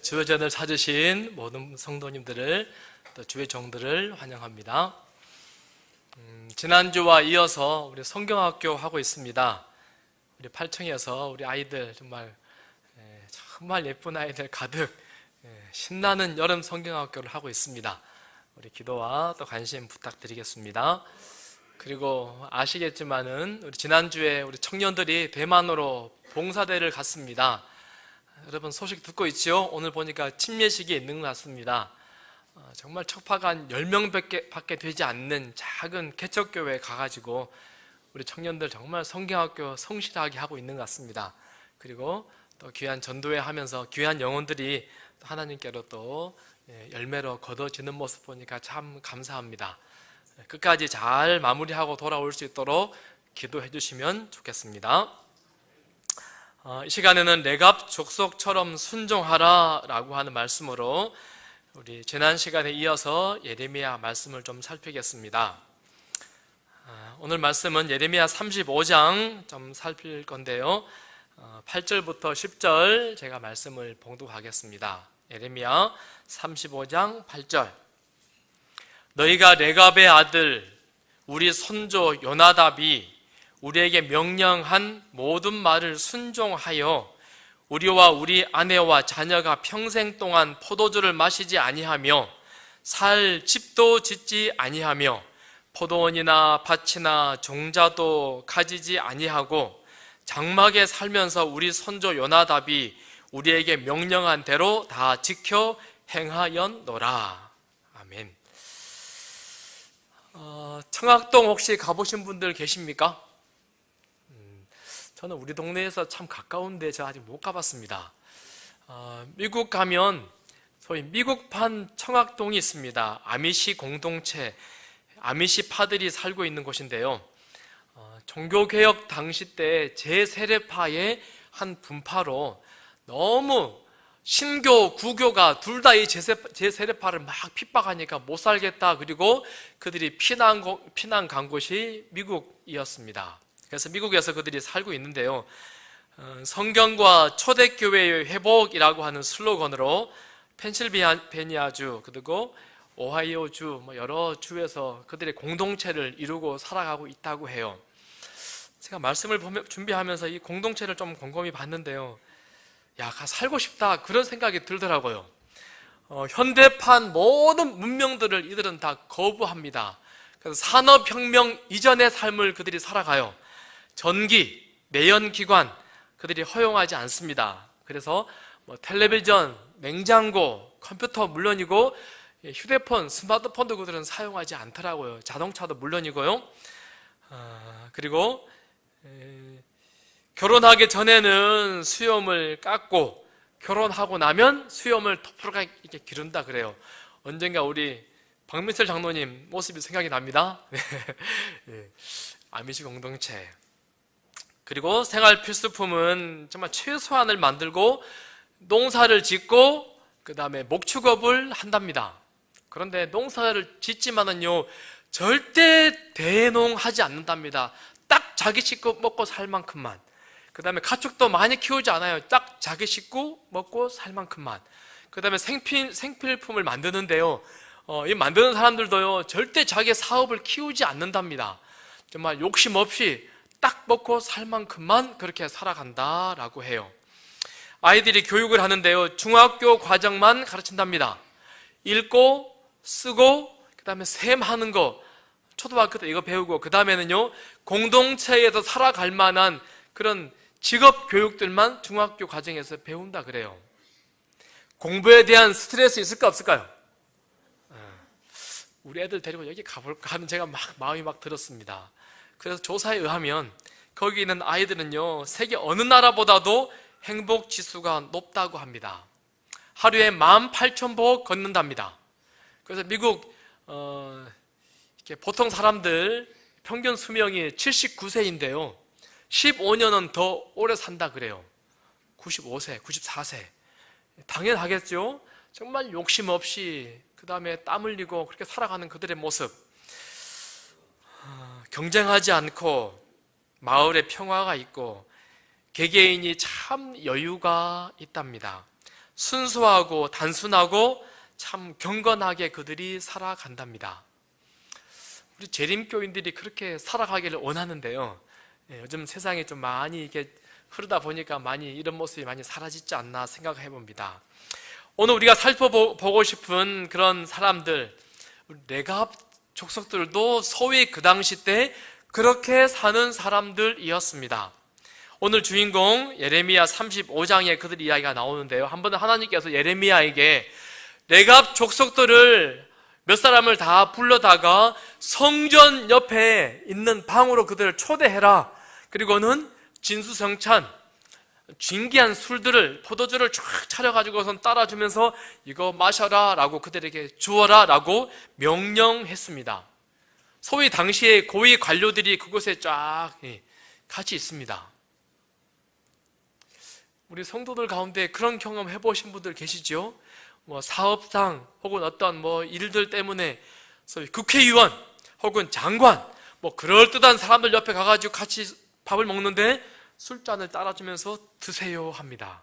주요전을 찾으신 모든 성도님들을 또 주의 종들을 환영합니다. 지난주와 이어서 우리 성경학교 하고 있습니다. 우리 8층에서 우리 아이들 정말 예쁜 아이들 가득 신나는 여름 성경학교를 하고 있습니다. 우리 기도와 또 관심 부탁드리겠습니다. 그리고 아시겠지만은 우리 지난주에 우리 청년들이 대만으로 봉사대를 갔습니다. 여러분 소식 듣고 있죠? 오늘 보니까 침례식이 있는 것 같습니다. 정말 척파가 한 10명밖에 되지 않는 작은 개척교회에 가가지고 우리 청년들 정말 성경학교 성실하게 하고 있는 것 같습니다. 그리고 또 귀한 전도회 하면서 귀한 영혼들이 하나님께로 또 열매로 거둬지는 모습 보니까 참 감사합니다. 끝까지 잘 마무리하고 돌아올 수 있도록 기도해 주시면 좋겠습니다. 이 시간에는 레갑 족속처럼 순종하라 라고 하는 말씀으로 우리 지난 시간에 이어서 예레미야 말씀을 좀 살피겠습니다. 오늘 말씀은 예레미야 35장 좀 살필 건데요, 8절부터 10절 제가 말씀을 봉독하겠습니다. 예레미야 35장 8절. 너희가 레갑의 아들 우리 손조 요나답이 우리에게 명령한 모든 말을 순종하여 우리와 우리 아내와 자녀가 평생 동안 포도주를 마시지 아니하며 살 집도 짓지 아니하며 포도원이나 밭이나 종자도 가지지 아니하고 장막에 살면서 우리 손조 요나답이 우리에게 명령한 대로 다 지켜 행하였노라. 아멘. 청학동 혹시 가보신 분들 계십니까? 저는 우리 동네에서 참 가까운데 저 아직 못 가봤습니다. 미국 가면 소위 미국판 청학동이 있습니다. 아미시 공동체, 아미시 파들이 살고 있는 곳인데요, 종교개혁 당시 때 제세례파의 한 분파로 너무 신교, 구교가 둘 다 이 제세례파를 막 핍박하니까 못 살겠다. 그리고 그들이 피난 간 곳이 미국이었습니다. 그래서 미국에서 그들이 살고 있는데요, 성경과 초대교회의 회복이라고 하는 슬로건으로 펜실베니아주 그리고 오하이오주 여러 주에서 그들의 공동체를 이루고 살아가고 있다고 해요. 제가 말씀을 준비하면서 이 공동체를 좀 곰곰이 봤는데요, 야, 살고 싶다 그런 생각이 들더라고요. 현대판 모든 문명들을 이들은 다 거부합니다. 그래서 산업혁명 이전의 삶을 그들이 살아가요. 전기, 내연기관 그들이 허용하지 않습니다. 그래서 텔레비전, 냉장고, 컴퓨터 물론이고 휴대폰, 스마트폰도 그들은 사용하지 않더라고요. 자동차도 물론이고요. 그리고 결혼하기 전에는 수염을 깎고 결혼하고 나면 수염을 토프르게 이렇게 기른다 그래요. 언젠가 우리 박민철 장로님 모습이 생각이 납니다. 아미시 공동체. 그리고 생활 필수품은 정말 최소한을 만들고 농사를 짓고 그 다음에 목축업을 한답니다. 그런데 농사를 짓지만은요 절대 대농하지 않는답니다. 딱 자기 식구 먹고 살 만큼만. 그 다음에 가축도 많이 키우지 않아요. 딱 자기 식구 먹고 살 만큼만. 그 다음에 생필품을 만드는데요, 이 만드는 사람들도요 절대 자기 사업을 키우지 않는답니다. 정말 욕심 없이 딱 먹고 살 만큼만 그렇게 살아간다라고 해요. 아이들이 교육을 하는데요, 중학교 과정만 가르친답니다. 읽고 쓰고 그 다음에 셈하는 거 초등학교 때 이거 배우고 그 다음에는요 공동체에서 살아갈 만한 그런 직업 교육들만 중학교 과정에서 배운다 그래요. 공부에 대한 스트레스 있을까 없을까요? 우리 애들 데리고 여기 가볼까 하는 제가 마음이 들었습니다. 그래서 조사에 의하면 거기 있는 아이들은요 세계 어느 나라보다도 행복 지수가 높다고 합니다. 하루에 18,000보 걷는답니다. 그래서 미국 이렇게 보통 사람들 평균 수명이 79세인데요 15년은 더 오래 산다 그래요. 95세, 94세. 당연하겠죠. 정말 욕심 없이 그 다음에 땀 흘리고 그렇게 살아가는 그들의 모습, 경쟁하지 않고 마을에 평화가 있고 개개인이 참 여유가 있답니다. 순수하고 단순하고 참 경건하게 그들이 살아간답니다. 우리 재림교인들이 그렇게 살아가기를 원하는데요. 요즘 세상에 좀 많이 이게 흐르다 보니까 많이 이런 모습이 많이 사라지지 않나 생각해 봅니다. 오늘 우리가 살펴보고 싶은 그런 사람들, 레갑 족속들도 소위 그 당시 때 그렇게 사는 사람들이었습니다. 오늘 주인공 예레미야 35장에 그들 이야기가 나오는데요. 한 번은 하나님께서 예레미야에게 레갑 족속들을 몇 사람을 다 불러다가 성전 옆에 있는 방으로 그들을 초대해라. 그리고는 진수성찬, 진귀한 술들을, 포도주를 쫙 차려가지고선 따라주면서 이거 마셔라 라고 그들에게 주어라 라고 명령했습니다. 소위 당시의 고위 관료들이 그곳에 쫙 같이 있습니다. 우리 성도들 가운데 그런 경험 해보신 분들 계시죠? 사업상 혹은 어떤 일들 때문에 소위 국회의원 혹은 장관 그럴듯한 사람들 옆에 가가지고 같이 밥을 먹는데 술잔을 따라주면서 드세요 합니다.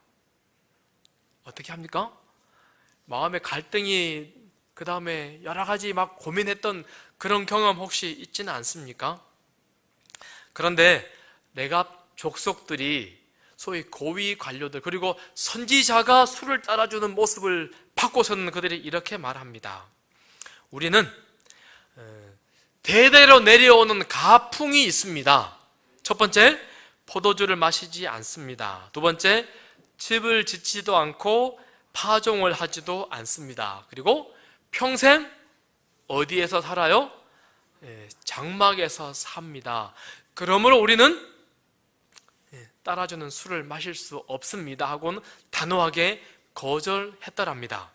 어떻게 합니까? 마음의 갈등이 그 다음에 여러 가지 막 고민했던 그런 경험 혹시 있지는 않습니까? 그런데 레갑 족속들이 소위 고위 관료들 그리고 선지자가 술을 따라주는 모습을 받고서는 그들이 이렇게 말합니다. 우리는 대대로 내려오는 가풍이 있습니다. 첫 번째, 포도주를 마시지 않습니다. 두 번째, 집을 짓지도 않고 파종을 하지도 않습니다. 그리고 평생 어디에서 살아요? 장막에서 삽니다. 그러므로 우리는 따라주는 술을 마실 수 없습니다 하고는 단호하게 거절했더랍니다.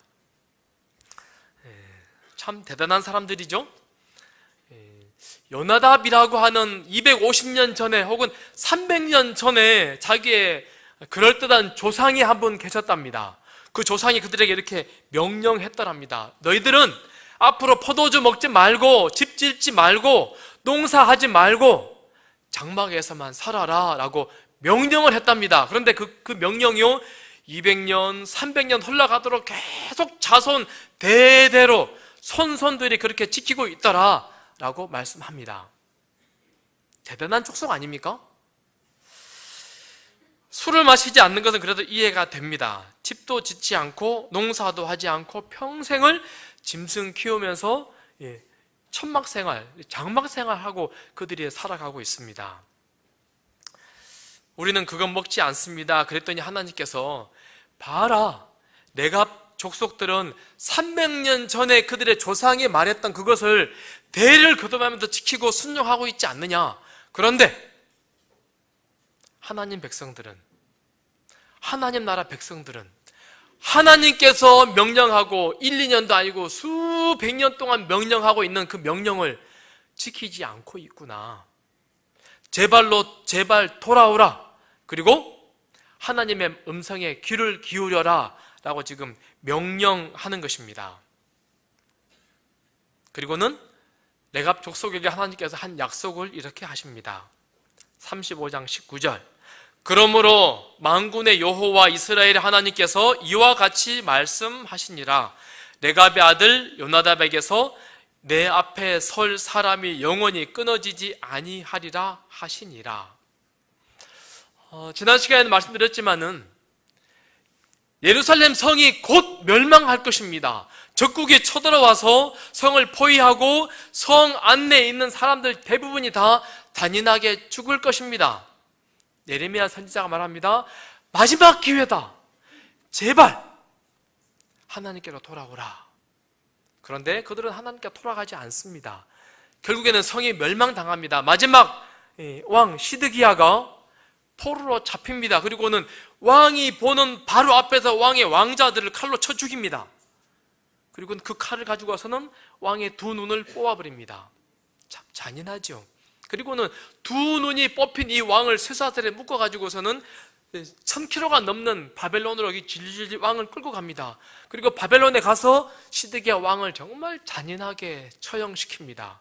참 대단한 사람들이죠. 요나답이라고 하는 250년 전에 혹은 300년 전에 자기의 그럴듯한 조상이 한 분 계셨답니다. 그 조상이 그들에게 이렇게 명령했더랍니다. 너희들은 앞으로 포도주 먹지 말고 집 짓지 말고 농사하지 말고 장막에서만 살아라 라고 명령을 했답니다. 그런데 그 명령이요 200년, 300년 흘러가도록 계속 자손 대대로 손손들이 그렇게 지키고 있더라 라고 말씀합니다. 대단한 족속 아닙니까? 술을 마시지 않는 것은 그래도 이해가 됩니다. 집도 짓지 않고 농사도 하지 않고 평생을 짐승 키우면서 천막생활, 장막생활하고 그들이 살아가고 있습니다. 우리는 그건 먹지 않습니다. 그랬더니 하나님께서 봐라, 레갑 족속들은 300년 전에 그들의 조상이 말했던 그것을 대를 거듭하면서 지키고 순종하고 있지 않느냐. 그런데 하나님 백성들은, 하나님 나라 백성들은 하나님께서 명령하고 1, 2년도 아니고 수백 년 동안 명령하고 있는 그 명령을 지키지 않고 있구나. 제발 돌아오라. 그리고 하나님의 음성에 귀를 기울여라 라고 지금 명령하는 것입니다. 그리고는 레갑 족속에게 하나님께서 한 약속을 이렇게 하십니다. 35장 19절 그러므로 만군의 여호와 이스라엘의 하나님께서 이와 같이 말씀하시니라. 레갑의 아들 요나답에게서 내 앞에 설 사람이 영원히 끊어지지 아니하리라 하시니라. 지난 시간에는 말씀드렸지만은 예루살렘 성이 곧 멸망할 것입니다. 적국이 쳐들어와서 성을 포위하고 성 안내에 있는 사람들 대부분이 다 잔인하게 죽을 것입니다. 예레미야 선지자가 말합니다. 마지막 기회다. 제발 하나님께로 돌아오라. 그런데 그들은 하나님께 돌아가지 않습니다. 결국에는 성이 멸망당합니다. 마지막 왕 시드기야가 포로로 잡힙니다. 그리고는 왕이 보는 바로 앞에서 왕의 왕자들을 칼로 쳐 죽입니다. 그리고는 그 칼을 가지고 와서는 왕의 두 눈을 뽑아버립니다. 참 잔인하죠. 그리고는 두 눈이 뽑힌 이 왕을 쇠사슬에 묶어가지고서는 1000km가 넘는 바벨론으로 질질 왕을 끌고 갑니다. 그리고 바벨론에 가서 시드기야 왕을 정말 잔인하게 처형시킵니다.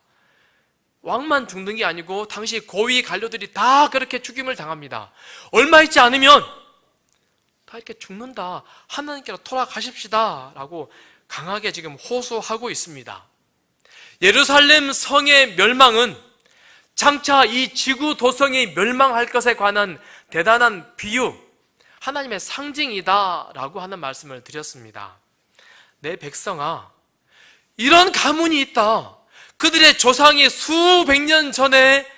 왕만 죽는 게 아니고 당시 고위 관료들이 다 그렇게 죽임을 당합니다. 얼마 있지 않으면 다 이렇게 죽는다. 하나님께로 돌아가십시다. 라고 강하게 지금 호소하고 있습니다. 예루살렘 성의 멸망은 장차 이 지구 도성이 멸망할 것에 관한 대단한 비유, 하나님의 상징이다 라고 하는 말씀을 드렸습니다. 내 백성아, 이런 가문이 있다. 그들의 조상이 수백 년 전에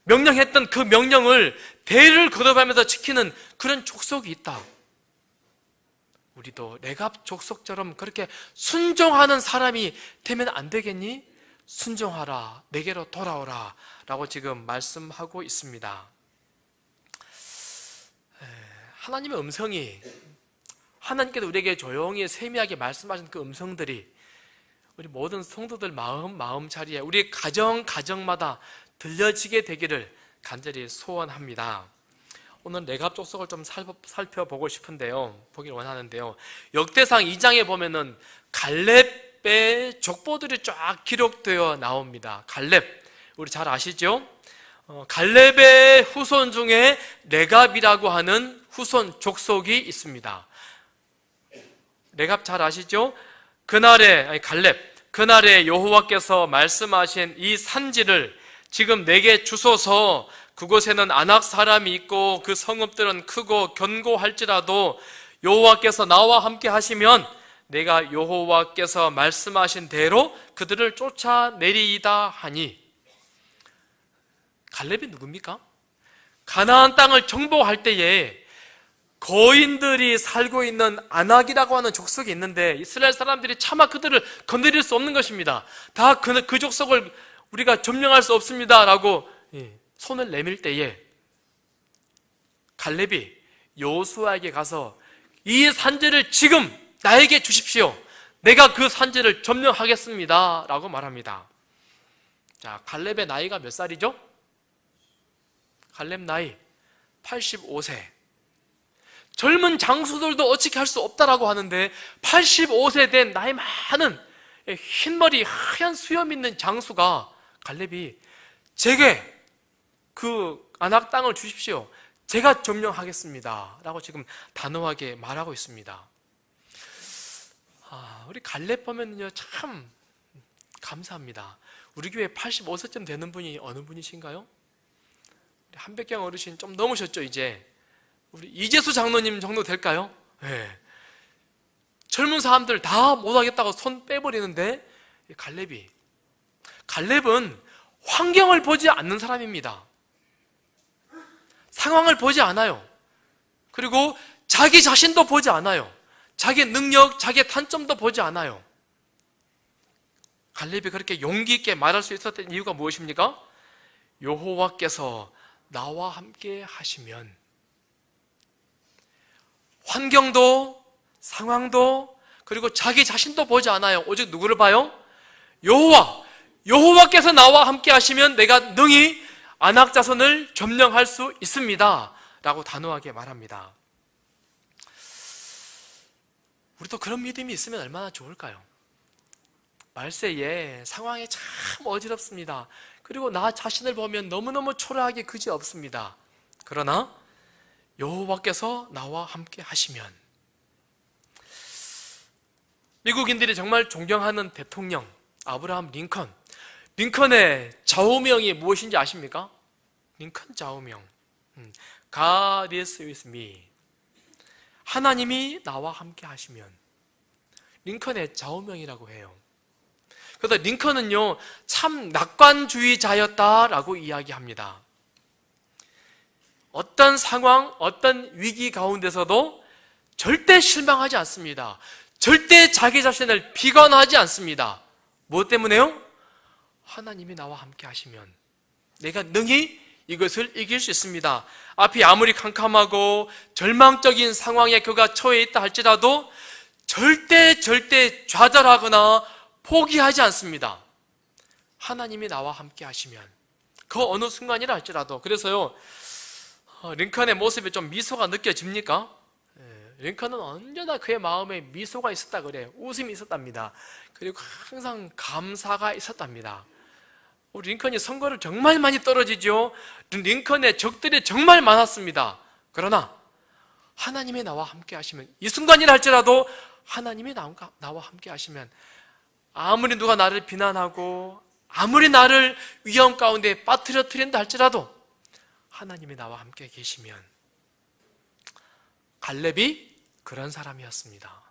명령했던 그 명령을 대를 거듭하면서 지키는 그런 족속이 있다. 우리도 레갑 족속처럼 그렇게 순종하는 사람이 되면 안 되겠니? 순종하라, 내게로 돌아오라 라고 지금 말씀하고 있습니다. 하나님의 음성이, 하나님께서 우리에게 조용히 세미하게 말씀하신 그 음성들이 우리 모든 성도들 마음자리에, 우리 가정마다 들려지게 되기를 간절히 소원합니다. 오늘 레갑 족속을 좀 살펴보고 싶은데요, 보길 원하는데요, 역대상 2장에 보면은 갈렙의 족보들이 쫙 기록되어 나옵니다. 갈렙, 우리 잘 아시죠? 갈렙의 후손 중에 레갑이라고 하는 후손 족속이 있습니다. 레갑 잘 아시죠? 그날에 여호와께서 말씀하신 이 산지를 지금 내게 주소서. 그곳에는 아낙 사람이 있고 그 성읍들은 크고 견고할지라도 여호와께서 나와 함께 하시면 내가 여호와께서 말씀하신 대로 그들을 쫓아내리이다 하니, 갈렙이 누굽니까? 가나안 땅을 정복할 때에 거인들이 살고 있는 아낙이라고 하는 족속이 있는데 이스라엘 사람들이 차마 그들을 건드릴 수 없는 것입니다. 다 그 족속을 우리가 점령할 수 없습니다 라고 손을 내밀 때에 갈렙이 여호수아에게 가서 이 산지를 지금 나에게 주십시오. 내가 그 산지를 점령하겠습니다 라고 말합니다. 자, 갈렙의 나이가 몇 살이죠? 갈렙 나이 85세. 젊은 장수들도 어떻게 할 수 없다라고 하는데 85세 된 나이 많은 흰머리 하얀 수염 있는 장수가, 갈렙이 제게 그 아낙 땅을 주십시오. 제가 점령하겠습니다 라고 지금 단호하게 말하고 있습니다. 우리 갈렙 보면요 참 감사합니다. 우리 교회 85세쯤 되는 분이 어느 분이신가요? 한백경 어르신 좀 넘으셨죠 이제. 우리 이재수 장로님 정도 될까요? 네. 젊은 사람들 다 못하겠다고 손 빼버리는데 갈렙은 환경을 보지 않는 사람입니다. 상황을 보지 않아요. 그리고 자기 자신도 보지 않아요. 자기 능력, 자기 단점도 보지 않아요. 갈렙이 그렇게 용기 있게 말할 수 있었던 이유가 무엇입니까? 여호와께서 나와 함께 하시면, 환경도 상황도 그리고 자기 자신도 보지 않아요. 오직 누구를 봐요? 여호와께서 나와 함께 하시면 내가 능히 아낙 자손을 점령할 수 있습니다 라고 단호하게 말합니다. 우리도 그런 믿음이 있으면 얼마나 좋을까요? 말세에 상황이 참 어지럽습니다. 그리고 나 자신을 보면 너무너무 초라하게 그지없습니다. 그러나 여호와께서 나와 함께 하시면, 미국인들이 정말 존경하는 대통령 아브라함 링컨의 좌우명이 무엇인지 아십니까? 링컨 좌우명, God is with me. 하나님이 나와 함께 하시면, 링컨의 좌우명이라고 해요. 그래서 링컨은요 참 낙관주의자였다라고 이야기합니다. 어떤 상황, 어떤 위기 가운데서도 절대 실망하지 않습니다. 절대 자기 자신을 비관하지 않습니다. 무엇 때문에요? 하나님이 나와 함께 하시면 내가 능히 이것을 이길 수 있습니다. 앞이 아무리 캄캄하고 절망적인 상황에 그가 처해 있다 할지라도 절대 좌절하거나 포기하지 않습니다. 하나님이 나와 함께 하시면, 그 어느 순간이라 할지라도. 그래서요 링컨의 모습에 좀 미소가 느껴집니까? 링컨은 언제나 그의 마음에 미소가 있었다 그래요. 웃음이 있었답니다. 그리고 항상 감사가 있었답니다. 우리 링컨이 선거를 정말 많이 떨어지죠. 링컨의 적들이 정말 많았습니다. 그러나 하나님이 나와 함께 하시면, 이 순간이라 할지라도 하나님이 나와 함께 하시면, 아무리 누가 나를 비난하고 아무리 나를 위험 가운데 빠뜨려뜨린다 할지라도 하나님이 나와 함께 계시면, 갈렙이 그런 사람이었습니다.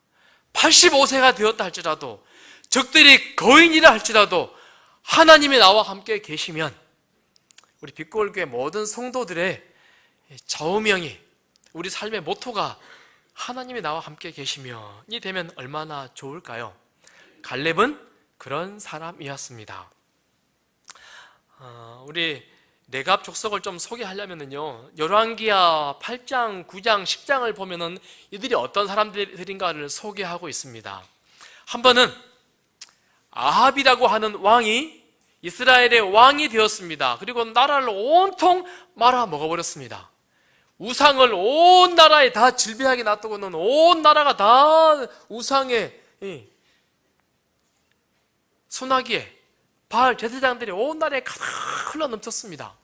85세가 되었다 할지라도, 적들이 거인이라 할지라도 하나님이 나와 함께 계시면, 우리 빛고울교회 모든 성도들의 좌우명이, 우리 삶의 모토가 하나님이 나와 함께 계시면이 되면 얼마나 좋을까요? 갈렙은 그런 사람이었습니다. 우리 레갑 족속을 좀 소개하려면요, 열왕기하 8장, 9장, 10장을 보면은 이들이 어떤 사람들인가를 소개하고 있습니다. 한 번은 아합이라고 하는 왕이 이스라엘의 왕이 되었습니다. 그리고 나라를 온통 말아 먹어버렸습니다. 우상을 온 나라에 다 질비하게 놔두고는 온 나라가 다 우상의 소나기에 바알 제사장들이 온 나라에 가득 흘러 넘쳤습니다.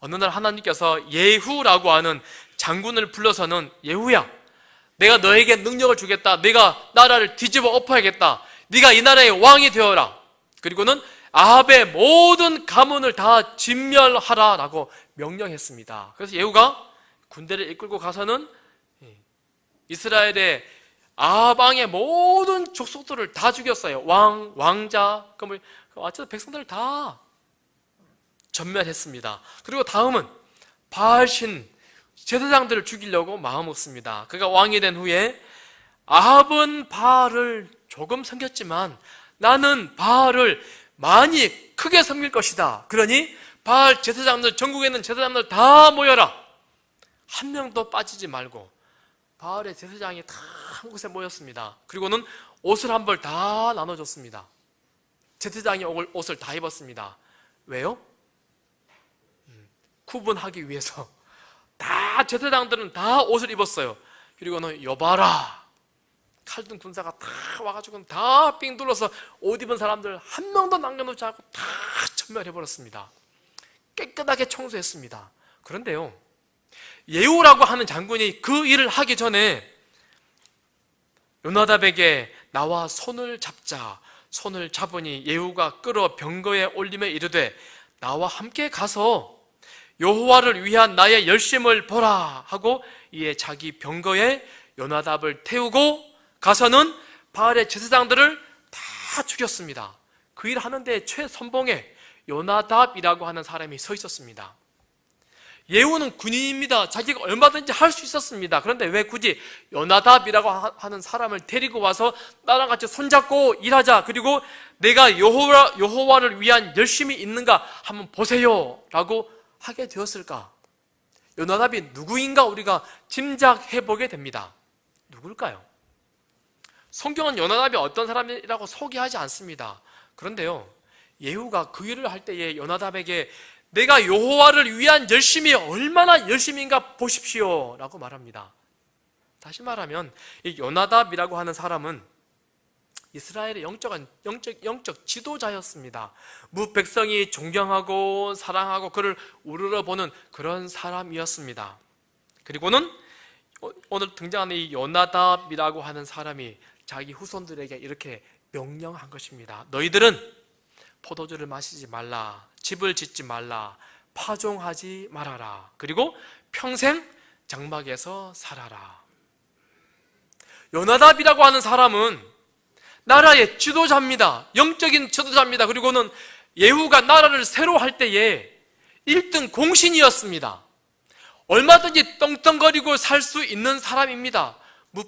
어느 날 하나님께서 예후라고 하는 장군을 불러서는, 예후야, 내가 너에게 능력을 주겠다. 내가 나라를 뒤집어 엎어야겠다. 네가 이 나라의 왕이 되어라. 그리고는 아합의 모든 가문을 다 진멸하라라고 명령했습니다. 그래서 예후가 군대를 이끌고 가서는 이스라엘의 아합 왕의 모든 족속들을 다 죽였어요. 왕, 왕자, 어쨌든 백성들을 다 전멸했습니다. 그리고 다음은 바알신 제사장들을 죽이려고 마음먹습니다. 그가 왕이 된 후에, 아합은 바알을 조금 섬겼지만 나는 바알을 많이 크게 섬길 것이다. 그러니 바알 제사장들, 전국에 있는 제사장들 다 모여라. 한 명도 빠지지 말고 바알의 제사장이 다 한 곳에 모였습니다. 그리고는 옷을 한 벌 다 나눠줬습니다. 제사장이 옷을 다 입었습니다. 왜요? 구분하기 위해서. 다 제사장들은 다 옷을 입었어요. 그리고는 여봐라, 칼든 군사가 다 와가지고 다 삥 둘러서 옷 입은 사람들 한 명도 남겨놓지 않고 다 전멸해버렸습니다. 깨끗하게 청소했습니다. 그런데요, 예후라고 하는 장군이 그 일을 하기 전에 요나답에게 나와 손을 잡자. 손을 잡으니 예후가 끌어 병거에 올리며 이르되, 나와 함께 가서 여호와를 위한 나의 열심을 보라 하고, 이에 자기 병거에 요나답을 태우고 가서는 바알의 제사장들을 다 죽였습니다. 그 일 하는데 최선봉에 요나답이라고 하는 사람이 서 있었습니다. 예후는 군인입니다. 자기가 얼마든지 할 수 있었습니다. 그런데 왜 굳이 요나답이라고 하는 사람을 데리고 와서 나랑 같이 손잡고 일하자, 그리고 내가 여호와를 위한 열심이 있는가 한번 보세요 라고 하게 되었을까? 요나답이 누구인가 우리가 짐작해보게 됩니다. 누굴까요? 성경은 요나답이 어떤 사람이라고 소개하지 않습니다. 그런데요, 예후가 그 일을 할 때에 요나답에게 내가 여호와를 위한 열심이 얼마나 열심인가 보십시오 라고 말합니다. 다시 말하면 이 요나답이라고 하는 사람은 이스라엘의 영적 지도자였습니다. 백성이 존경하고 사랑하고 그를 우러러보는 그런 사람이었습니다. 그리고는 오늘 등장하는 이 요나답이라고 하는 사람이 자기 후손들에게 이렇게 명령한 것입니다. 너희들은 포도주를 마시지 말라, 집을 짓지 말라, 파종하지 말아라, 그리고 평생 장막에서 살아라. 요나답이라고 하는 사람은 나라의 지도자입니다. 영적인 지도자입니다. 그리고는 예후가 나라를 새로 할 때에 1등 공신이었습니다. 얼마든지 떵떵거리고 살 수 있는 사람입니다.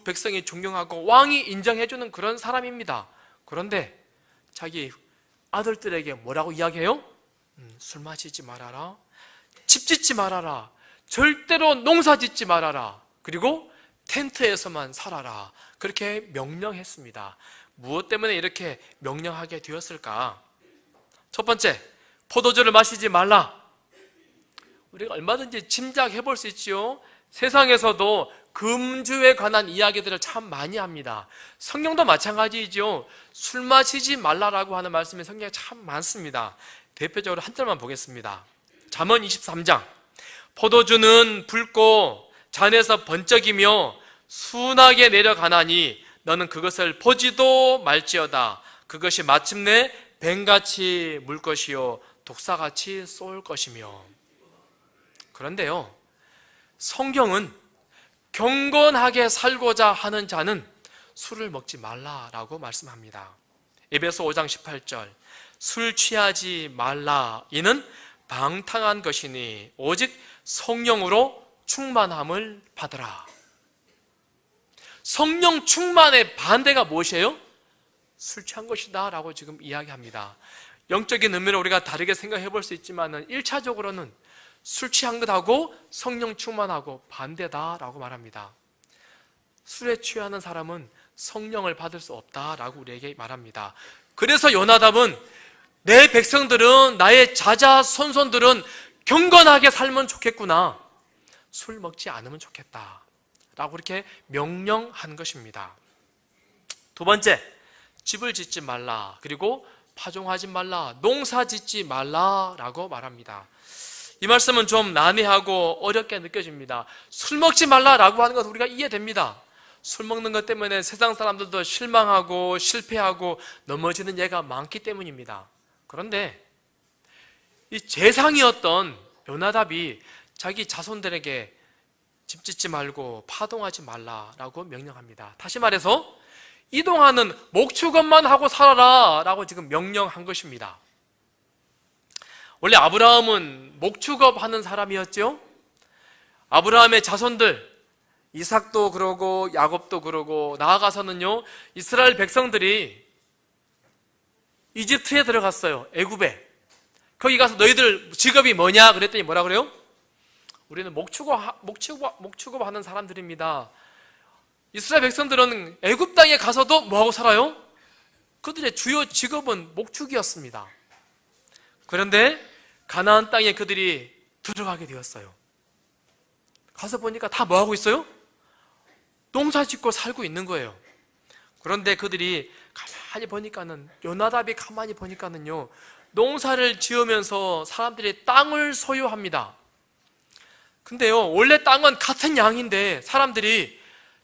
백성이 존경하고 왕이 인정해주는 그런 사람입니다. 그런데 자기 아들들에게 뭐라고 이야기해요? 술 마시지 말아라, 집 짓지 말아라, 절대로 농사 짓지 말아라, 그리고 텐트에서만 살아라, 그렇게 명령했습니다. 무엇 때문에 이렇게 명령하게 되었을까? 첫 번째, 포도주를 마시지 말라. 우리가 얼마든지 짐작해 볼 수 있지요. 세상에서도 금주에 관한 이야기들을 참 많이 합니다. 성경도 마찬가지이죠. 술 마시지 말라라고 하는 말씀이 성경에 참 많습니다. 대표적으로 한 절만 보겠습니다. 잠언 23장. 포도주는 붉고 잔에서 번쩍이며 순하게 내려가나니 너는 그것을 보지도 말지어다. 그것이 마침내 뱀같이 물 것이요 독사같이 쏠 것이며. 그런데요, 성경은 경건하게 살고자 하는 자는 술을 먹지 말라라고 말씀합니다. 에베소 5장 18절, 술 취하지 말라. 이는 방탕한 것이니 오직 성령으로 충만함을 받으라. 성령 충만의 반대가 무엇이에요? 술 취한 것이다 라고 지금 이야기합니다. 영적인 의미로 우리가 다르게 생각해 볼 수 있지만 1차적으로는 술 취한 것하고 성령 충만하고 반대다라고 말합니다. 술에 취하는 사람은 성령을 받을 수 없다라고 우리에게 말합니다. 그래서 요나답은 내 백성들은, 나의 자자손손들은 경건하게 살면 좋겠구나, 술 먹지 않으면 좋겠다 라고 이렇게 명령한 것입니다. 두 번째, 집을 짓지 말라, 그리고 파종하지 말라, 농사 짓지 말라 라고 말합니다. 이 말씀은 좀 난해하고 어렵게 느껴집니다. 술 먹지 말라라고 하는 것은 우리가 이해됩니다. 술 먹는 것 때문에 세상 사람들도 실망하고 실패하고 넘어지는 예가 많기 때문입니다. 그런데 이 재상이었던 요나답이 자기 자손들에게 집 짓지 말고 파동하지 말라라고 명령합니다. 다시 말해서 이동하는 목축업만 하고 살아라 라고 지금 명령한 것입니다. 원래 아브라함은 목축업 하는 사람이었죠. 아브라함의 자손들, 이삭도 그러고 야곱도 그러고, 나아가서는요, 이스라엘 백성들이 이집트에 들어갔어요. 애굽에. 거기 가서 너희들 직업이 뭐냐 그랬더니 뭐라 그래요? 우리는 목축업 하는 사람들입니다. 이스라엘 백성들은 애굽 땅에 가서도 뭐하고 살아요? 그들의 주요 직업은 목축이었습니다. 그런데 가나안 땅에 그들이 들어가게 되었어요. 가서 보니까 다 뭐하고 있어요? 농사 짓고 살고 있는 거예요. 그런데 그들이 가만히 보니까는, 요나답이 가만히 보니까는요, 농사를 지으면서 사람들이 땅을 소유합니다. 근데요, 원래 땅은 같은 양인데 사람들이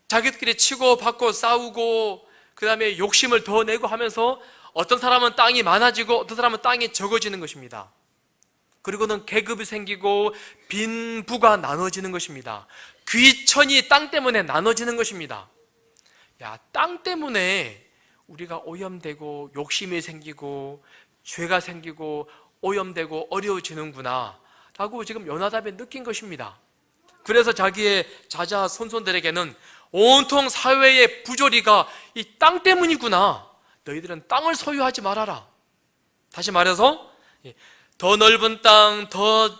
자기들끼리 치고 받고 싸우고 그 다음에 욕심을 더 내고 하면서 어떤 사람은 땅이 많아지고 어떤 사람은 땅이 적어지는 것입니다. 그리고는 계급이 생기고 빈부가 나눠지는 것입니다. 귀천이 땅 때문에 나눠지는 것입니다. 야, 땅 때문에 우리가 오염되고 욕심이 생기고 죄가 생기고 오염되고 어려워지는구나 라고 지금 요나답이 느낀 것입니다. 그래서 자기의 자자 손손들에게는 온통 사회의 부조리가 이 땅 때문이구나, 너희들은 땅을 소유하지 말아라. 다시 말해서 더 넓은 땅, 더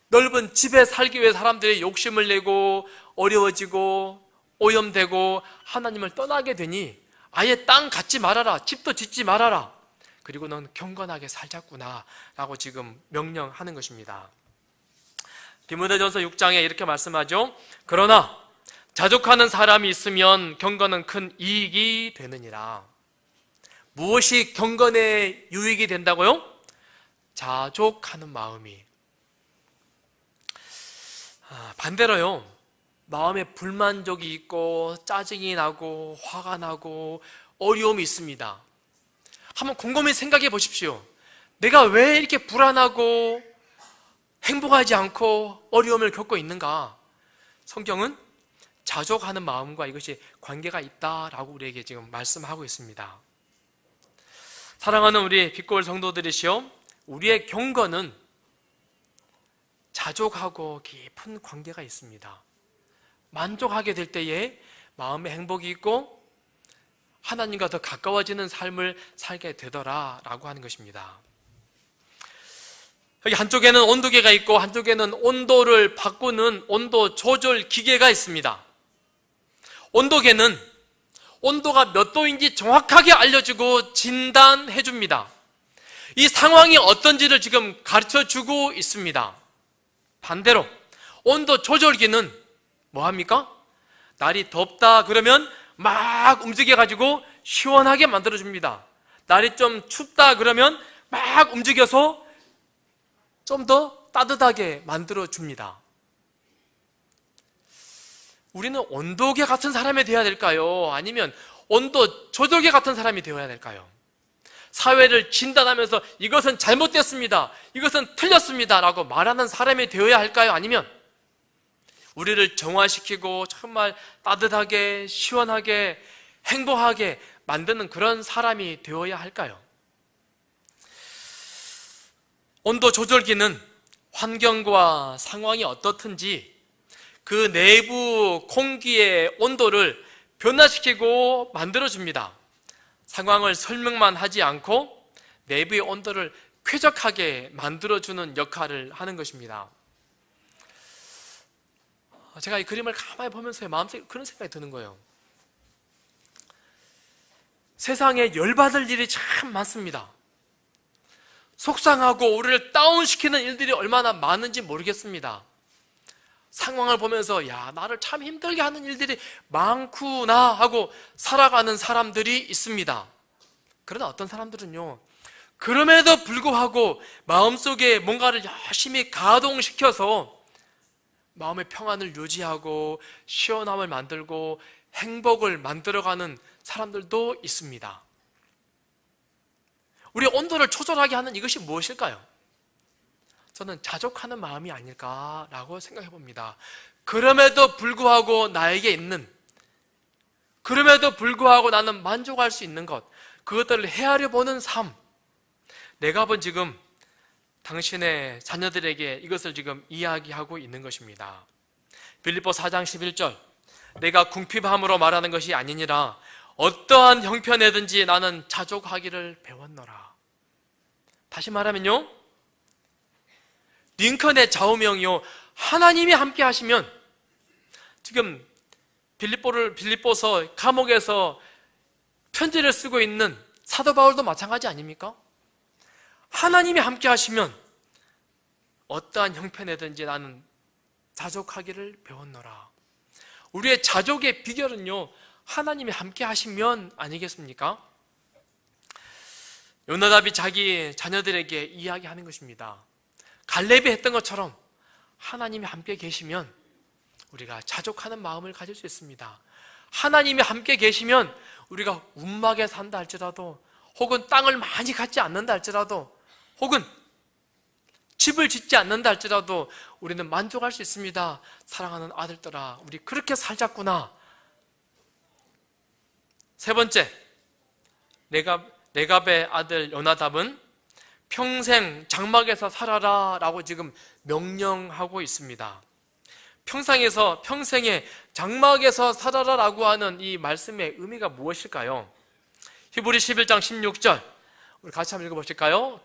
넓은 집에 살기 위해 사람들이 욕심을 내고 어려워지고 오염되고 하나님을 떠나게 되니 아예 땅 갖지 말아라, 집도 짓지 말아라, 그리고 넌 경건하게 살자꾸나 라고 지금 명령하는 것입니다. 디모데전서 6장에 이렇게 말씀하죠. 그러나 자족하는 사람이 있으면 경건은 큰 이익이 되느니라. 무엇이 경건에 유익이 된다고요? 자족하는 마음이. 반대로요, 마음에 불만족이 있고 짜증이 나고 화가 나고 어려움이 있습니다. 한번 곰곰이 생각해 보십시오. 내가 왜 이렇게 불안하고 행복하지 않고 어려움을 겪고 있는가? 성경은 자족하는 마음과 이것이 관계가 있다라고 우리에게 지금 말씀하고 있습니다. 사랑하는 우리 빛골 성도들이시여, 우리의 경건은 자족하고 깊은 관계가 있습니다. 만족하게 될 때에 마음에 행복이 있고 하나님과 더 가까워지는 삶을 살게 되더라라고 하는 것입니다. 여기 한쪽에는 온도계가 있고 한쪽에는 온도를 바꾸는 온도 조절 기계가 있습니다. 온도계는 온도가 몇 도인지 정확하게 알려주고 진단해 줍니다. 이 상황이 어떤지를 지금 가르쳐주고 있습니다. 반대로 온도 조절기는 뭐합니까? 날이 덥다 그러면 막 움직여가지고 시원하게 만들어줍니다. 날이 좀 춥다 그러면 막 움직여서 좀 더 따뜻하게 만들어줍니다. 우리는 온도계 같은 사람이 되어야 될까요? 아니면 온도 조절계 같은 사람이 되어야 될까요? 사회를 진단하면서 이것은 잘못됐습니다, 이것은 틀렸습니다 라고 말하는 사람이 되어야 할까요? 아니면 우리를 정화시키고 정말 따뜻하게 시원하게 행복하게 만드는 그런 사람이 되어야 할까요? 온도 조절기는 환경과 상황이 어떻든지 그 내부 공기의 온도를 변화시키고 만들어줍니다. 상황을 설명만 하지 않고 내부의 온도를 쾌적하게 만들어주는 역할을 하는 것입니다. 제가 이 그림을 가만히 보면서 마음속에 그런 생각이 드는 거예요. 세상에 열받을 일이 참 많습니다. 속상하고 우리를 다운시키는 일들이 얼마나 많은지 모르겠습니다. 상황을 보면서 야, 나를 참 힘들게 하는 일들이 많구나 하고 살아가는 사람들이 있습니다. 그러나 어떤 사람들은요, 그럼에도 불구하고 마음속에 뭔가를 열심히 가동시켜서 마음의 평안을 유지하고 시원함을 만들고 행복을 만들어가는 사람들도 있습니다. 우리 온도를 조절하게 하는 이것이 무엇일까요? 저는 자족하는 마음이 아닐까라고 생각해 봅니다. 그럼에도 불구하고 나에게 있는, 그럼에도 불구하고 나는 만족할 수 있는 것, 그것들을 헤아려 보는 삶. 내가 지금 당신의 자녀들에게 이것을 지금 이야기하고 있는 것입니다. 빌립보 4장 11절, 내가 궁핍함으로 말하는 것이 아니니라 어떠한 형편에든지 나는 자족하기를 배웠노라. 다시 말하면요, 링컨의 좌우명이요, 하나님이 함께 하시면, 지금 빌립보서 감옥에서 편지를 쓰고 있는 사도 바울도 마찬가지 아닙니까? 하나님이 함께 하시면 어떠한 형편에든지 나는 자족하기를 배웠노라. 우리의 자족의 비결은요, 하나님이 함께 하시면 아니겠습니까? 요나답이 자기 자녀들에게 이야기하는 것입니다. 갈렙이 했던 것처럼 하나님이 함께 계시면 우리가 자족하는 마음을 가질 수 있습니다. 하나님이 함께 계시면 우리가 운막에 산다 할지라도, 혹은 땅을 많이 갖지 않는다 할지라도, 혹은 집을 짓지 않는다 할지라도 우리는 만족할 수 있습니다. 사랑하는 아들들아, 우리 그렇게 살자꾸나. 세 번째, 레갑의 아들 요나답은 평생 장막에서 살아라 라고 지금 명령하고 있습니다. 평생에 장막에서 살아라 라고 하는 이 말씀의 의미가 무엇일까요? 히브리 11장 16절 우리 같이 한번 읽어보실까요?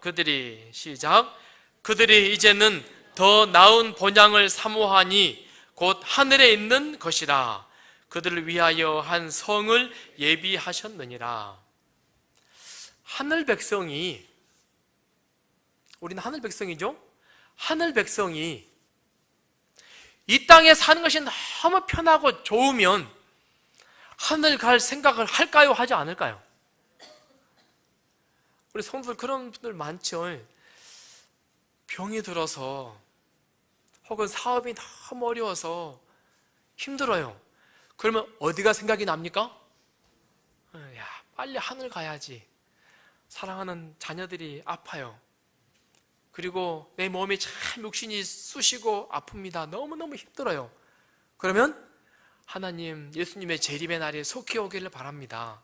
시작. 그들이 이제는 더 나은 본향을 사모하니 곧 하늘에 있는 것이라. 그들을 위하여 한 성을 예비하셨느니라. 하늘 백성이, 우리는 하늘 백성이죠? 하늘 백성이 이 땅에 사는 것이 너무 편하고 좋으면 하늘 갈 생각을 할까요? 하지 않을까요? 우리 성도들 그런 분들 많죠. 병이 들어서 혹은 사업이 너무 어려워서 힘들어요. 그러면 어디가 생각이 납니까? 야, 빨리 하늘 가야지. 사랑하는 자녀들이 아파요. 그리고 내 몸이 참 육신이 쑤시고 아픕니다. 너무너무 힘들어요. 그러면 하나님, 예수님의 재림의 날이 속히 오기를 바랍니다.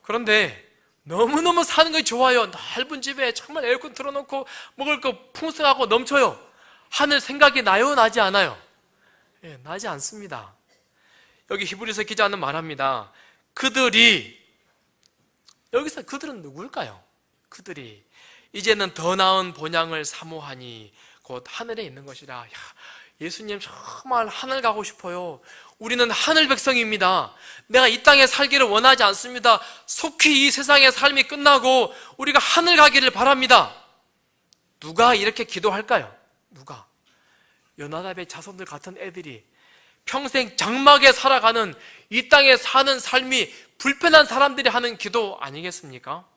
그런데 너무너무 사는 것이 좋아요. 넓은 집에 정말 에어컨 틀어놓고 먹을 거 풍성하고 넘쳐요. 하늘 생각이 나요? 나지 않아요? 예, 나지 않습니다. 여기 히브리서 기자는 말합니다. 여기서 그들은 누구일까요? 그들이 이제는 더 나은 본향을 사모하니 곧 하늘에 있는 것이라. 야, 예수님 정말 하늘 가고 싶어요. 우리는 하늘 백성입니다. 내가 이 땅에 살기를 원하지 않습니다. 속히 이 세상의 삶이 끝나고 우리가 하늘 가기를 바랍니다. 누가 이렇게 기도할까요? 누가? 요나답의 자손들 같은 애들이 평생 장막에 살아가는, 이 땅에 사는 삶이 불편한 사람들이 하는 기도 아니겠습니까?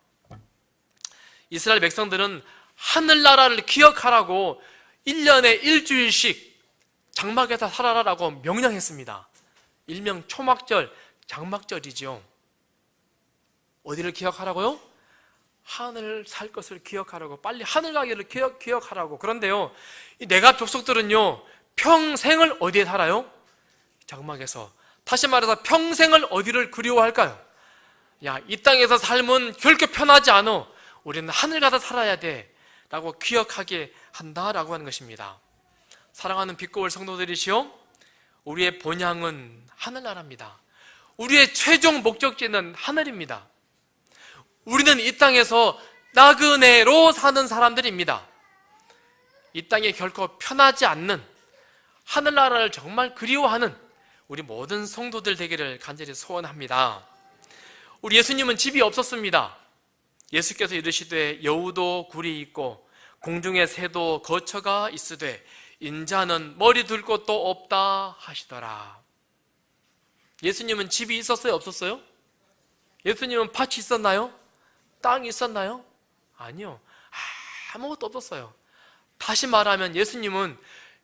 이스라엘 백성들은 하늘나라를 기억하라고 1년에 일주일씩 장막에서 살아라라고 명령했습니다. 일명 초막절, 장막절이죠. 어디를 기억하라고요? 하늘 살 것을 기억하라고, 빨리 하늘 가기를 기억하라고. 그런데요, 이 내가 족속들은요, 평생을 어디에 살아요? 장막에서. 다시 말해서 평생을 어디를 그리워할까요? 야, 이 땅에서 삶은 결코 편하지 않아. 우리는 하늘 가서 살아야 돼 라고 기억하게 한다라고 하는 것입니다. 사랑하는 빛고울 성도들이시오, 우리의 본향은 하늘나라입니다. 우리의 최종 목적지는 하늘입니다. 우리는 이 땅에서 나그네로 사는 사람들입니다. 이 땅에 결코 편하지 않는, 하늘나라를 정말 그리워하는 우리 모든 성도들 되기를 간절히 소원합니다. 우리 예수님은 집이 없었습니다. 예수께서 이르시되 여우도 굴이 있고 공중의 새도 거처가 있으되 인자는 머리 둘 곳도 없다 하시더라. 예수님은 집이 있었어요? 없었어요? 예수님은 밭이 있었나요? 땅이 있었나요? 아니요. 아무것도 없었어요. 다시 말하면 예수님은,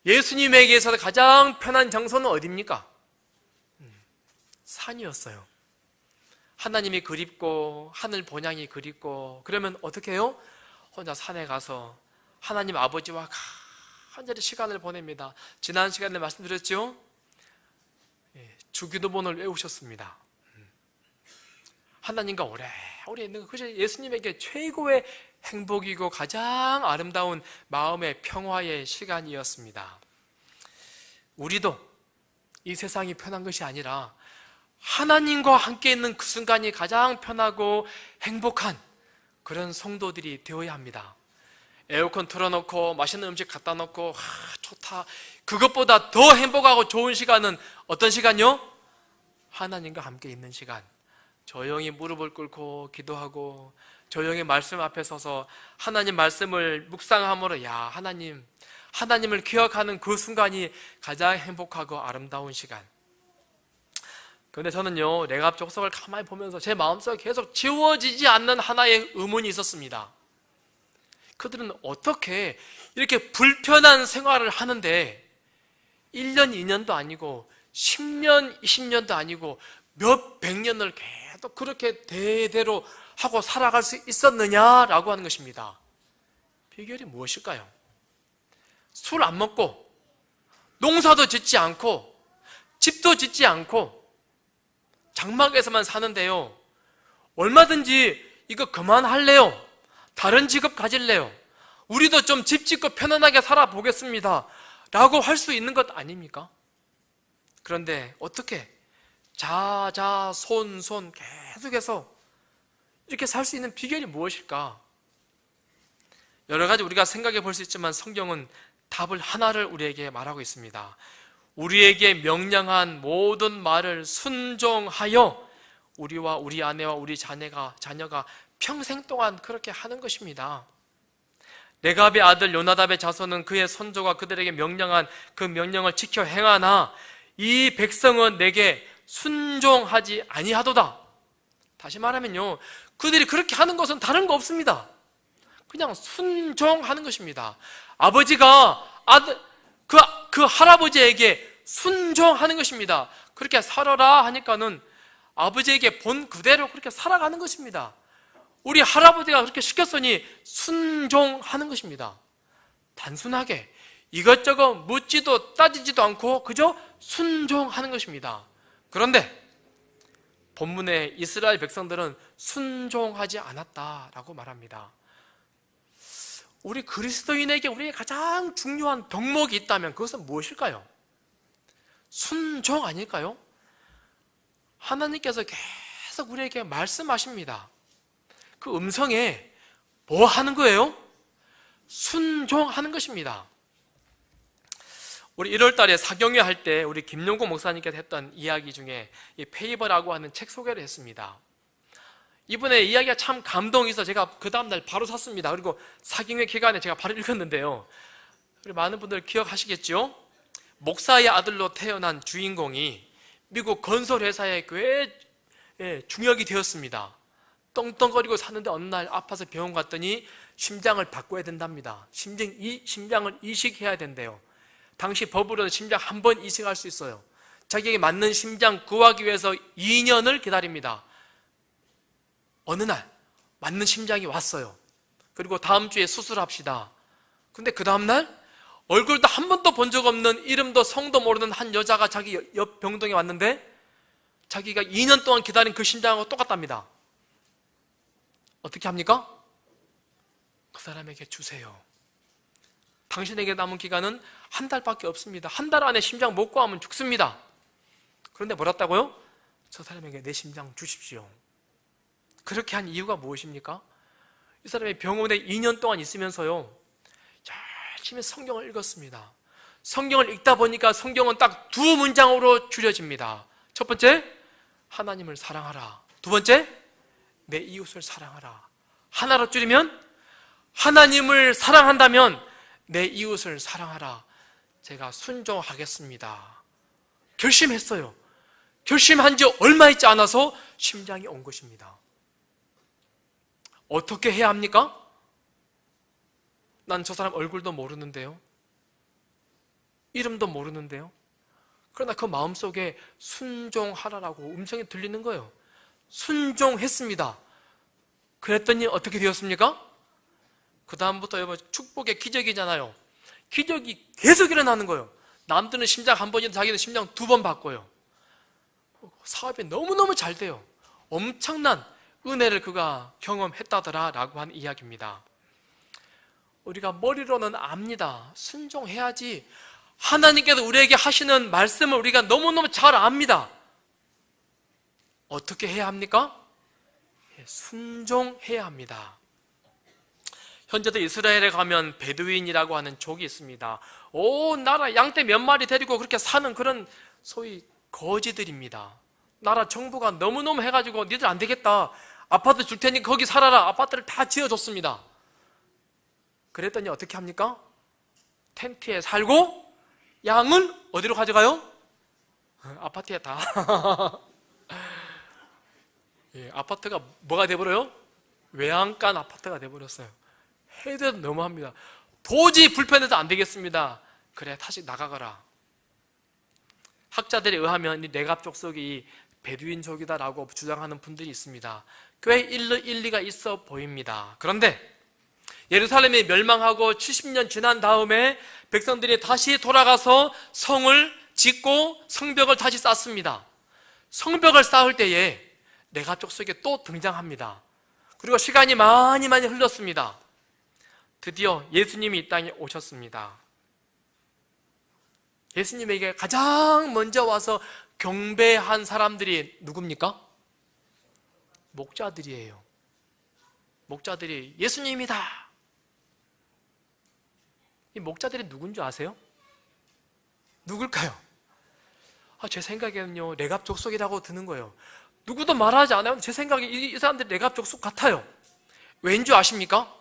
예수님에게서 가장 편한 장소는 어디입니까? 산이었어요. 하나님이 그립고 하늘 본향이 그립고 그러면 어떻게 해요? 혼자 산에 가서 하나님 아버지와 간절히 시간을 보냅니다. 지난 시간에 말씀드렸죠? 주기도문을 외우셨습니다. 하나님과 오래 있는 것, 그것이 예수님에게 최고의 행복이고 가장 아름다운 마음의 평화의 시간이었습니다. 우리도 이 세상이 편한 것이 아니라 하나님과 함께 있는 그 순간이 가장 편하고 행복한 그런 성도들이 되어야 합니다. 에어컨 틀어놓고 맛있는 음식 갖다 놓고 좋다, 그것보다 더 행복하고 좋은 시간은 어떤 시간이요? 하나님과 함께 있는 시간. 조용히 무릎을 꿇고 기도하고 조용히 말씀 앞에 서서 하나님 말씀을 묵상함으로, 야, 하나님을 기억하는 그 순간이 가장 행복하고 아름다운 시간. 그런데 저는요, 레갑 족속을 가만히 보면서 제 마음속에 계속 지워지지 않는 하나의 의문이 있었습니다. 그들은 어떻게 이렇게 불편한 생활을 하는데 1년, 2년도 아니고 10년, 20년도 아니고 몇 백 년을 계속 그렇게 대대로 하고 살아갈 수 있었느냐라고 하는 것입니다. 비결이 무엇일까요? 술 안 먹고 농사도 짓지 않고 집도 짓지 않고 장막에서만 사는데요, 얼마든지 이거 그만할래요? 다른 직업 가질래요? 우리도 좀 집 짓고 편안하게 살아보겠습니다 라고 할 수 있는 것 아닙니까? 그런데 어떻게 자자 손 계속해서 이렇게 살 수 있는 비결이 무엇일까? 여러 가지 우리가 생각해 볼 수 있지만 성경은 답을 하나를 우리에게 말하고 있습니다. 우리에게 명령한 모든 말을 순종하여 우리와 우리 아내와 우리 자녀가 평생 동안 그렇게 하는 것입니다. 레갑의 아들 요나답의 자손은 그의 손조가 그들에게 명령한 그 명령을 지켜 행하나 이 백성은 내게 순종하지 아니하도다. 다시 말하면요, 그들이 그렇게 하는 것은 다른 거 없습니다. 그냥 순종하는 것입니다. 아버지가 그 할아버지에게 순종하는 것입니다. 그렇게 살아라 하니까는 아버지에게 본 그대로 그렇게 살아가는 것입니다. 우리 할아버지가 그렇게 시켰으니 순종하는 것입니다. 단순하게 이것저것 묻지도 따지지도 않고 그저 순종하는 것입니다. 그런데 본문의 이스라엘 백성들은 순종하지 않았다라고 말합니다. 우리 그리스도인에게 우리의 가장 중요한 덕목이 있다면 그것은 무엇일까요? 순종 아닐까요? 하나님께서 계속 우리에게 말씀하십니다. 그 음성에 뭐 하는 거예요? 순종하는 것입니다. 우리 1월 달에 사경회 할 때 우리 김용구 목사님께서 했던 이야기 중에 이 페이버라고 하는 책 소개를 했습니다. 이분의 이야기가 참 감동이 있어 제가 그 다음날 바로 샀습니다. 그리고 사경회 기간에 제가 바로 읽었는데요, 우리 많은 분들 기억하시겠죠? 목사의 아들로 태어난 주인공이 미국 건설회사의 중역이 되었습니다. 떵떵거리고 사는데 어느 날 아파서 병원 갔더니 심장을 바꿔야 된답니다. 심장을 이식해야 된대요. 당시 법으로는 심장 한 번 이식할 수 있어요. 자기에게 맞는 심장 구하기 위해서 2년을 기다립니다. 어느 날 맞는 심장이 왔어요. 그리고 다음 주에 수술합시다. 근데 그 다음날 얼굴도 한 번도 본 적 없는, 이름도 성도 모르는 한 여자가 자기 옆 병동에 왔는데 자기가 2년 동안 기다린 그 심장하고 똑같답니다. 어떻게 합니까? 그 사람에게 주세요. 당신에게 남은 기간은 한 달밖에 없습니다. 한 달 안에 심장 못 구하면 죽습니다. 그런데 뭐랬다고요? 저 사람에게 내 심장 주십시오. 그렇게 한 이유가 무엇입니까? 이 사람이 병원에 2년 동안 있으면서요, 열심히 성경을 읽었습니다. 성경을 읽다 보니까 성경은 딱 두 문장으로 줄여집니다. 첫 번째, 하나님을 사랑하라. 두 번째, 내 이웃을 사랑하라. 하나로 줄이면, 하나님을 사랑한다면 내 이웃을 사랑하라. 제가 순종하겠습니다. 결심했어요. 결심한 지 얼마 있지 않아서 심장이 온 것입니다. 어떻게 해야 합니까? 난 저 사람 얼굴도 모르는데요, 이름도 모르는데요. 그러나 그 마음속에 순종하라라고 음성이 들리는 거예요. 순종했습니다. 그랬더니 어떻게 되었습니까? 그 다음부터 여러분, 축복의 기적이잖아요. 기적이 계속 일어나는 거예요. 남들은 심장 한 번이면 자기는 심장 2번 바꿔요. 사업이 너무너무 잘 돼요. 엄청난 은혜를 그가 경험했다더라 라고 한 이야기입니다. 우리가 머리로는 압니다. 순종해야지. 하나님께서 우리에게 하시는 말씀을 우리가 너무너무 잘 압니다. 어떻게 해야 합니까? 순종해야 합니다. 현재도 이스라엘에 가면 베두인이라고 하는 족이 있습니다. 온 나라 양떼 몇 마리 데리고 그렇게 사는 그런 소위 거지들입니다. 나라 정부가 너무너무 해가지고 니들 안 되겠다, 아파트 줄 테니 거기 살아라. 아파트를 다 지어줬습니다. 그랬더니 어떻게 합니까? 텐트에 살고 양은 어디로 가져가요? 아파트에 다. 예, 아파트가 뭐가 돼버려요? 외양간 아파트가 돼버렸어요. 해도 너무합니다. 도저히 불편해서 안 되겠습니다. 그래, 다시 나가거라. 학자들에 의하면 이 내갑 족속이 베두인족이다라고 주장하는 분들이 있습니다. 꽤 일리가 있어 보입니다. 그런데 예루살렘이 멸망하고 70년 지난 다음에 백성들이 다시 돌아가서 성을 짓고 성벽을 다시 쌓습니다. 성벽을 쌓을 때에 내갑 족속이 또 등장합니다. 그리고 시간이 많이 흘렀습니다. 드디어 예수님이 이 땅에 오셨습니다. 예수님에게 가장 먼저 와서 경배한 사람들이 누굽니까? 목자들이에요. 목자들이 예수님이다. 이 목자들이 누군지 아세요? 누굴까요? 제 생각에는요, 레갑 족속이라고 드는 거예요. 누구도 말하지 않아요. 제 생각에 이 사람들이 레갑 족속 같아요. 왠 줄 아십니까?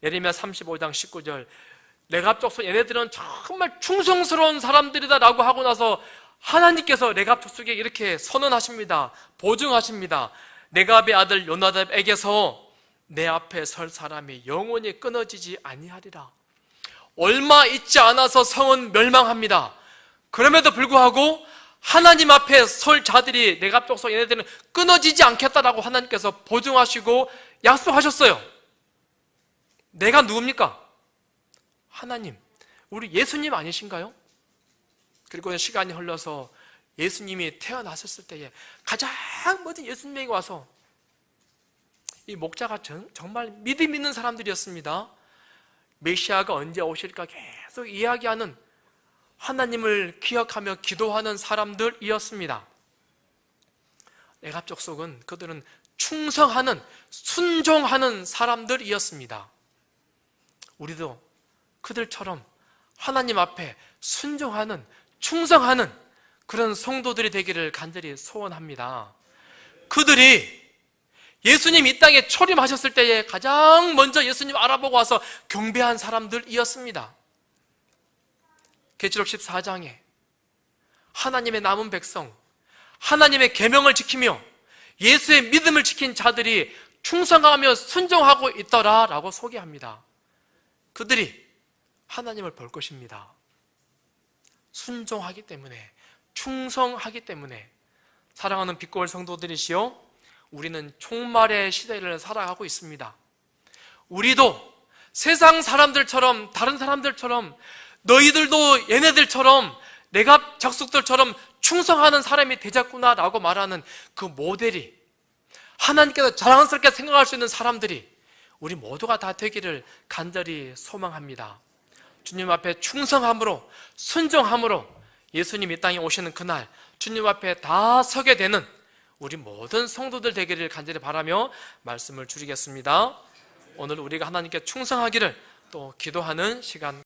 예레미야 35장 19절, 레갑 족속 얘네들은 정말 충성스러운 사람들이다 라고 하고 나서 하나님께서 레갑 족속에 이렇게 선언하십니다. 보증하십니다. 레갑의 아들 요나답에게서 내 앞에 설 사람이 영원히 끊어지지 아니하리라. 얼마 있지 않아서 성은 멸망합니다. 그럼에도 불구하고 하나님 앞에 설 자들이, 레갑 족속 얘네들은 끊어지지 않겠다라고 하나님께서 보증하시고 약속하셨어요. 내가 누굽니까? 하나님, 우리 예수님 아니신가요? 그리고 시간이 흘러서 예수님이 태어나셨을 때에 가장 먼저 예수님에게 와서, 이 목자가 정말 믿음 있는 사람들이었습니다. 메시아가 언제 오실까 계속 이야기하는, 하나님을 기억하며 기도하는 사람들이었습니다. 레갑 족속은 그들은 충성하는, 순종하는 사람들이었습니다. 우리도 그들처럼 하나님 앞에 순종하는, 충성하는 그런 성도들이 되기를 간절히 소원합니다. 그들이 예수님 이 땅에 초림하셨을 때에 가장 먼저 예수님 알아보고 와서 경배한 사람들이었습니다. 계시록 14장에 하나님의 남은 백성, 하나님의 계명을 지키며 예수의 믿음을 지킨 자들이 충성하며 순종하고 있더라라고 소개합니다. 그들이 하나님을 볼 것입니다. 순종하기 때문에, 충성하기 때문에 사랑하는 빛고울 성도들이시여, 우리는 종말의 시대를 살아가고 있습니다. 우리도 세상 사람들처럼, 다른 사람들처럼, 너희들도 얘네들처럼, 내가 족속들처럼 충성하는 사람이 되자꾸나 라고 말하는 그 모델이, 하나님께서 자랑스럽게 생각할 수 있는 사람들이 우리 모두가 다 되기를 간절히 소망합니다. 주님 앞에 충성함으로, 순종함으로 예수님 이 땅에 오시는 그날 주님 앞에 다 서게 되는 우리 모든 성도들 되기를 간절히 바라며 말씀을 줄이겠습니다. 오늘 우리가 하나님께 충성하기를 또 기도하는 시간